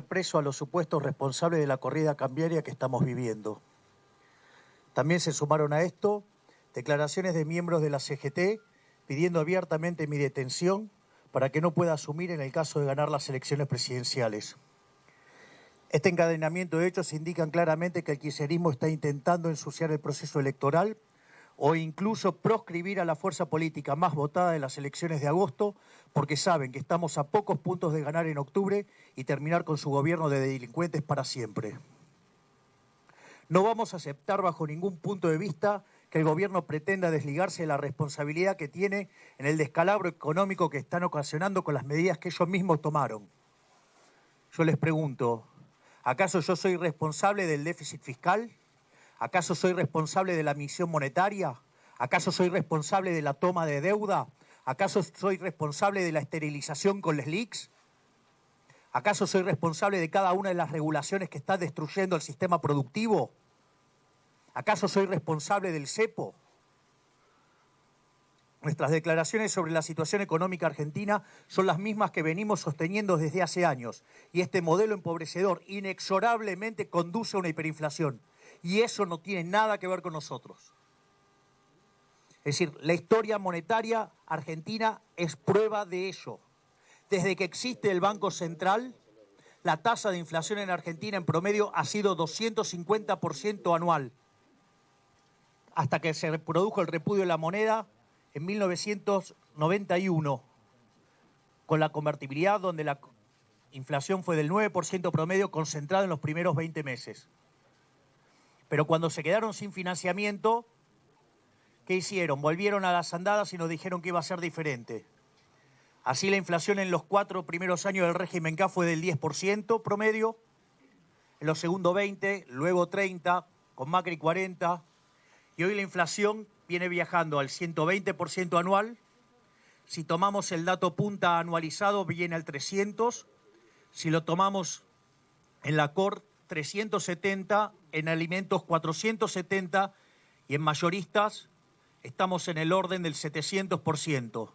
preso a los supuestos responsables de la corrida cambiaria que estamos viviendo. También se sumaron a esto declaraciones de miembros de la CGT pidiendo abiertamente mi detención para que no pueda asumir en el caso de ganar las elecciones presidenciales. Este encadenamiento de hechos indican claramente que el kirchnerismo está intentando ensuciar el proceso electoral o incluso proscribir a la fuerza política más votada de las elecciones de agosto, porque saben que estamos a pocos puntos de ganar en octubre y terminar con su gobierno de delincuentes para siempre. No vamos a aceptar bajo ningún punto de vista que el gobierno pretenda desligarse de la responsabilidad que tiene en el descalabro económico que están ocasionando con las medidas que ellos mismos tomaron. Yo les pregunto, ¿acaso yo soy responsable del déficit fiscal? ¿Acaso soy responsable de la emisión monetaria? ¿Acaso soy responsable de la toma de deuda? ¿Acaso soy responsable de la esterilización con las LELIQs? ¿Acaso soy responsable de cada una de las regulaciones que está destruyendo el sistema productivo? ¿Acaso soy responsable del cepo? Nuestras declaraciones sobre la situación económica argentina son las mismas que venimos sosteniendo desde hace años, y este modelo empobrecedor inexorablemente conduce a una hiperinflación. Y eso no tiene nada que ver con nosotros. Es decir, la historia monetaria argentina es prueba de ello. Desde que existe el Banco Central, la tasa de inflación en Argentina en promedio ha sido 250% anual, hasta que se produjo el repudio de la moneda en 1991, con la convertibilidad donde la inflación fue del 9% promedio concentrada en los primeros 20 meses. Pero cuando se quedaron sin financiamiento, ¿qué hicieron? Volvieron a las andadas y nos dijeron que iba a ser diferente. Así la inflación en los 4 primeros años del régimen K fue del 10% promedio, en los segundos 20, luego 30, con Macri 40, y hoy la inflación viene viajando al 120% anual. Si tomamos el dato punta anualizado, viene al 300. Si lo tomamos en la COR, 370, en alimentos 470 y en mayoristas estamos en el orden del 700%,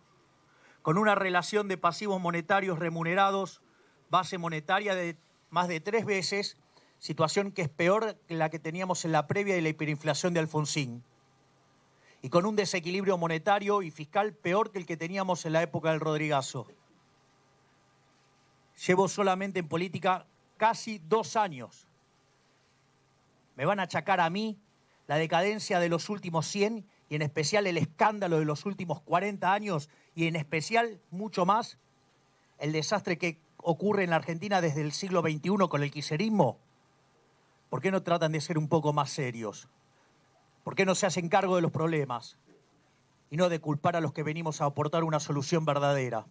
con una relación de pasivos monetarios remunerados, base monetaria de más de 3 veces, situación que es peor que la que teníamos en la previa de la hiperinflación de Alfonsín, y con un desequilibrio monetario y fiscal peor que el que teníamos en la época del Rodrigazo. Llevo solamente en política casi 2 años. Me van a achacar a mí la decadencia de los últimos 100 y en especial el escándalo de los últimos 40 años y en especial, mucho más, el desastre que ocurre en la Argentina desde el siglo XXI con el kirchnerismo. ¿Por qué no tratan de ser un poco más serios? ¿Por qué no se hacen cargo de los problemas y no de culpar a los que venimos a aportar una solución verdadera?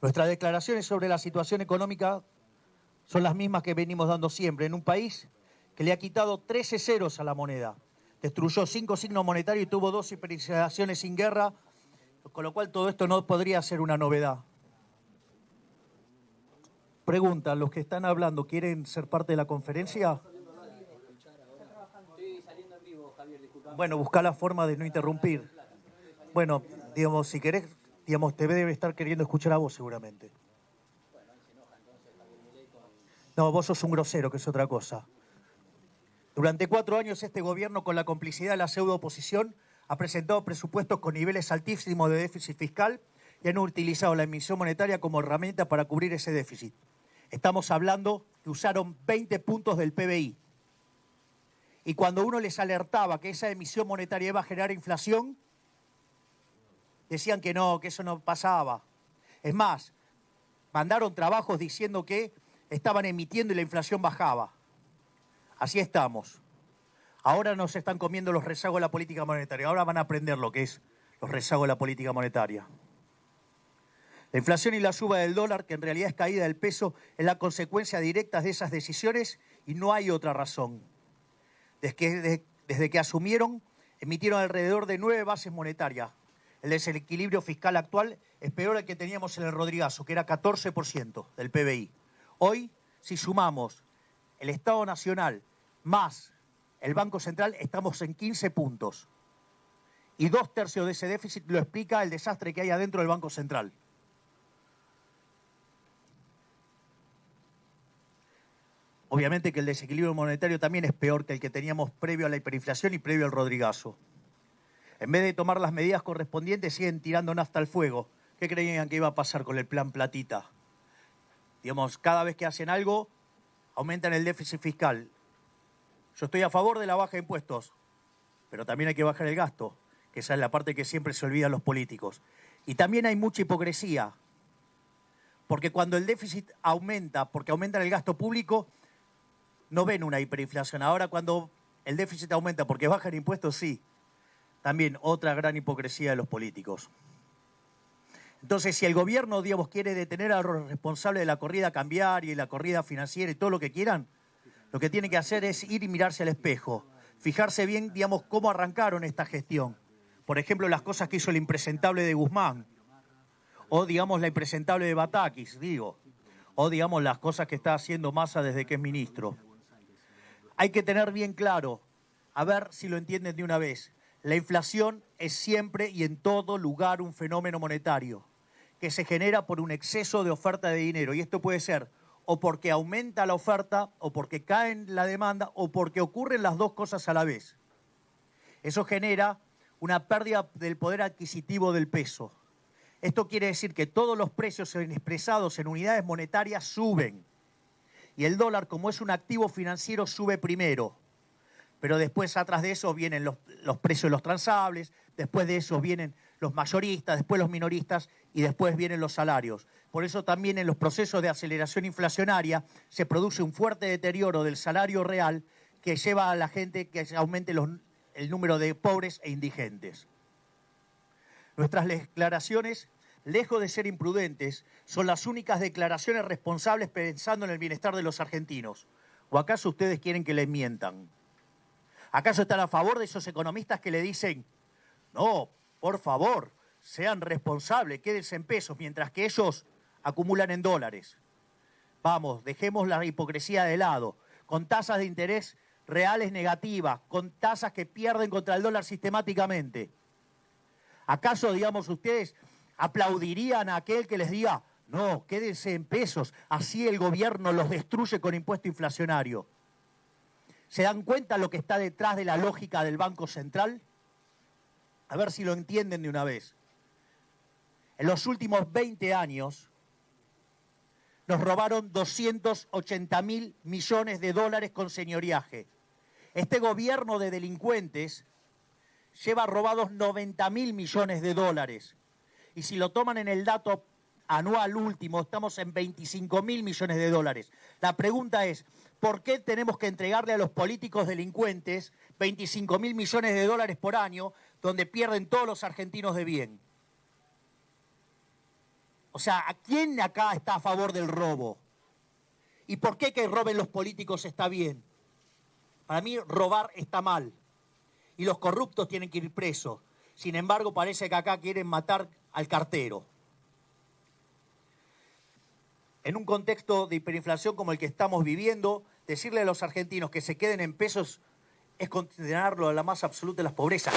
Nuestras declaraciones sobre la situación económica son las mismas que venimos dando siempre en un país que le ha quitado 13 ceros a la moneda, destruyó 5 signos monetarios y tuvo 2 hiperinflaciones sin guerra, con lo cual todo esto no podría ser una novedad. Pregunta, ¿los que están hablando quieren ser parte de la conferencia? Bueno, busca la forma de no interrumpir. Bueno, digamos, si querés, digamos, te debe estar queriendo escuchar a vos seguramente. No, vos sos un grosero, que es otra cosa. Durante 4 años este gobierno, con la complicidad de la pseudo-oposición, ha presentado presupuestos con niveles altísimos de déficit fiscal y han utilizado la emisión monetaria como herramienta para cubrir ese déficit. Estamos hablando que usaron 20 puntos del PBI. Y cuando uno les alertaba que esa emisión monetaria iba a generar inflación, decían que no, que eso no pasaba. Es más, mandaron trabajos diciendo que estaban emitiendo y la inflación bajaba. Así estamos. Ahora nos están comiendo los rezagos de la política monetaria. Ahora van a aprender lo que es los rezagos de la política monetaria. La inflación y la suba del dólar, que en realidad es caída del peso, es la consecuencia directa de esas decisiones y no hay otra razón. Desde que asumieron, emitieron alrededor de 9 bases monetarias. El desequilibrio fiscal actual es peor al que teníamos en el Rodrigazo, que era 14% del PBI. Hoy, si sumamos el Estado Nacional más el Banco Central, estamos en 15 puntos. Y 2/3 de ese déficit lo explica el desastre que hay adentro del Banco Central. Obviamente que el desequilibrio monetario también es peor que el que teníamos previo a la hiperinflación y previo al Rodrigazo. En vez de tomar las medidas correspondientes, siguen tirando nafta al fuego. ¿Qué creían que iba a pasar con el plan Platita? Digamos, cada vez que hacen algo, aumentan el déficit fiscal. Yo estoy a favor de la baja de impuestos, pero también hay que bajar el gasto, que esa es la parte que siempre se olvidan los políticos. Y también hay mucha hipocresía, porque cuando el déficit aumenta, porque aumenta el gasto público, no ven una hiperinflación. Ahora cuando el déficit aumenta porque bajan impuestos, sí. También otra gran hipocresía de los políticos. Entonces, si el gobierno, digamos, quiere detener a los responsables de la corrida cambiaria y la corrida financiera y todo lo que quieran, lo que tiene que hacer es ir y mirarse al espejo, fijarse bien, digamos, cómo arrancaron esta gestión. Por ejemplo, las cosas que hizo el impresentable de Guzmán, o, digamos, la impresentable de Batakis, digo, o, digamos, las cosas que está haciendo Massa desde que es ministro. Hay que tener bien claro, a ver si lo entienden de una vez, la inflación es siempre y en todo lugar un fenómeno monetario que se genera por un exceso de oferta de dinero. Y esto puede ser o porque aumenta la oferta, o porque cae la demanda, o porque ocurren las dos cosas a la vez. Eso genera una pérdida del poder adquisitivo del peso. Esto quiere decir que todos los precios expresados en unidades monetarias suben. Y el dólar, como es un activo financiero, sube primero. Pero después, atrás de eso, vienen los precios de los transables, después de eso vienen los mayoristas, después los minoristas y después vienen los salarios. Por eso también en los procesos de aceleración inflacionaria se produce un fuerte deterioro del salario real que lleva a la gente que aumente el número de pobres e indigentes. Nuestras declaraciones, lejos de ser imprudentes, son las únicas declaraciones responsables pensando en el bienestar de los argentinos. ¿O acaso ustedes quieren que les mientan? ¿Acaso están a favor de esos economistas que le dicen, no, por favor, sean responsables, quédense en pesos, mientras que ellos acumulan en dólares? Vamos, dejemos la hipocresía de lado, con tasas de interés reales negativas, con tasas que pierden contra el dólar sistemáticamente. ¿Acaso, digamos, ustedes aplaudirían a aquel que les diga, no, quédense en pesos, así el gobierno los destruye con impuesto inflacionario? ¿Se dan cuenta lo que está detrás de la lógica del Banco Central? A ver si lo entienden de una vez. En los últimos 20 años nos robaron 280.000 millones de dólares con señoriaje. Este gobierno de delincuentes lleva robados 90.000 millones de dólares. Y si lo toman en el dato anual último, estamos en 25.000 millones de dólares. La pregunta es, ¿por qué tenemos que entregarle a los políticos delincuentes 25.000 millones de dólares por año, donde pierden todos los argentinos de bien? O sea, ¿a quién acá está a favor del robo? ¿Y por qué que roben los políticos está bien? Para mí, robar está mal. Y los corruptos tienen que ir presos. Sin embargo, parece que acá quieren matar al cartero. En un contexto de hiperinflación como el que estamos viviendo, decirle a los argentinos que se queden en pesos es condenarlo a la más absoluta de las pobrezas,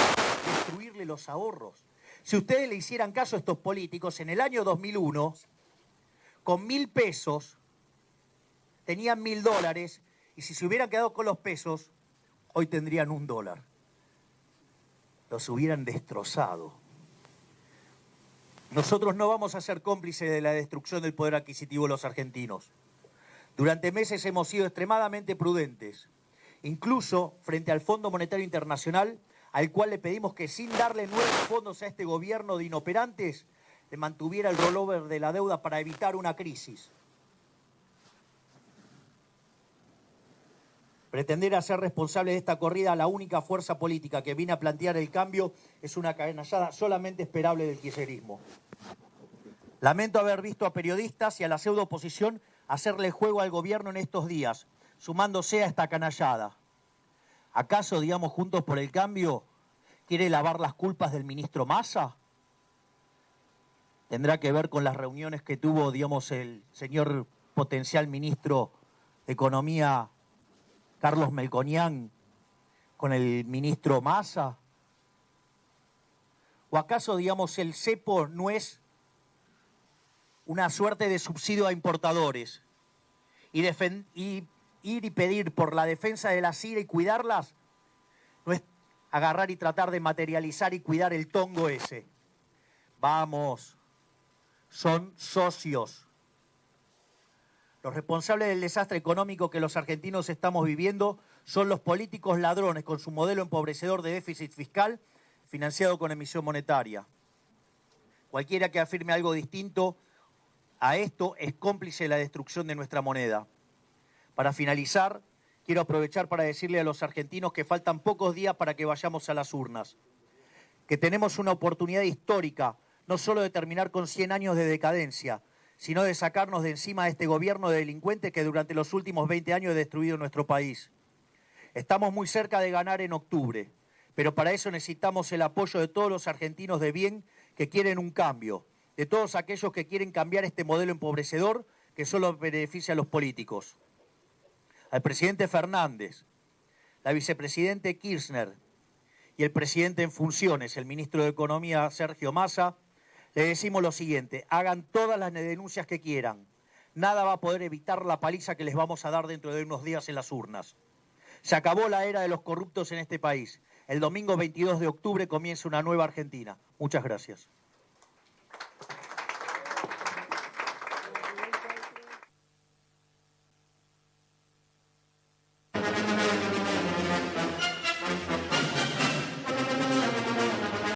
destruirle los ahorros. Si ustedes le hicieran caso a estos políticos, en el año 2001, con 1.000 pesos, tenían 1.000 dólares, y si se hubieran quedado con los pesos, hoy tendrían $1. Los hubieran destrozado. Nosotros no vamos a ser cómplices de la destrucción del poder adquisitivo de los argentinos. Durante meses hemos sido extremadamente prudentes, incluso frente al Fondo Monetario Internacional, al cual le pedimos que sin darle nuevos fondos a este gobierno de inoperantes, le mantuviera el rollover de la deuda para evitar una crisis. Pretender hacer responsable de esta corrida a la única fuerza política que viene a plantear el cambio es una canallada solamente esperable del kirchnerismo. Lamento haber visto a periodistas y a la pseudo-oposición hacerle juego al gobierno en estos días, sumándose a esta canallada. ¿Acaso, digamos, Juntos por el Cambio quiere lavar las culpas del ministro Massa? ¿Tendrá que ver con las reuniones que tuvo, digamos, el señor potencial ministro de Economía, Carlos Melconian, con el ministro Massa? ¿O acaso, digamos, el cepo no es una suerte de subsidio a importadores? Y ir y pedir por la defensa de la CIDE y cuidarlas no es agarrar y tratar de materializar y cuidar el tongo ese. Vamos, son socios. Los responsables del desastre económico que los argentinos estamos viviendo son los políticos ladrones con su modelo empobrecedor de déficit fiscal financiado con emisión monetaria. Cualquiera que afirme algo distinto a esto es cómplice de la destrucción de nuestra moneda. Para finalizar, quiero aprovechar para decirle a los argentinos que faltan pocos días para que vayamos a las urnas, que tenemos una oportunidad histórica, no solo de terminar con 100 años de decadencia, sino de sacarnos de encima de este gobierno de delincuentes que durante los últimos 20 años ha destruido nuestro país. Estamos muy cerca de ganar en octubre, pero para eso necesitamos el apoyo de todos los argentinos de bien que quieren un cambio, de todos aquellos que quieren cambiar este modelo empobrecedor que solo beneficia a los políticos. Al presidente Fernández, la vicepresidente Kirchner y el presidente en funciones, el ministro de Economía Sergio Massa, le decimos lo siguiente: hagan todas las denuncias que quieran. Nada va a poder evitar la paliza que les vamos a dar dentro de unos días en las urnas. Se acabó la era de los corruptos en este país. El domingo 22 de octubre comienza una nueva Argentina. Muchas gracias.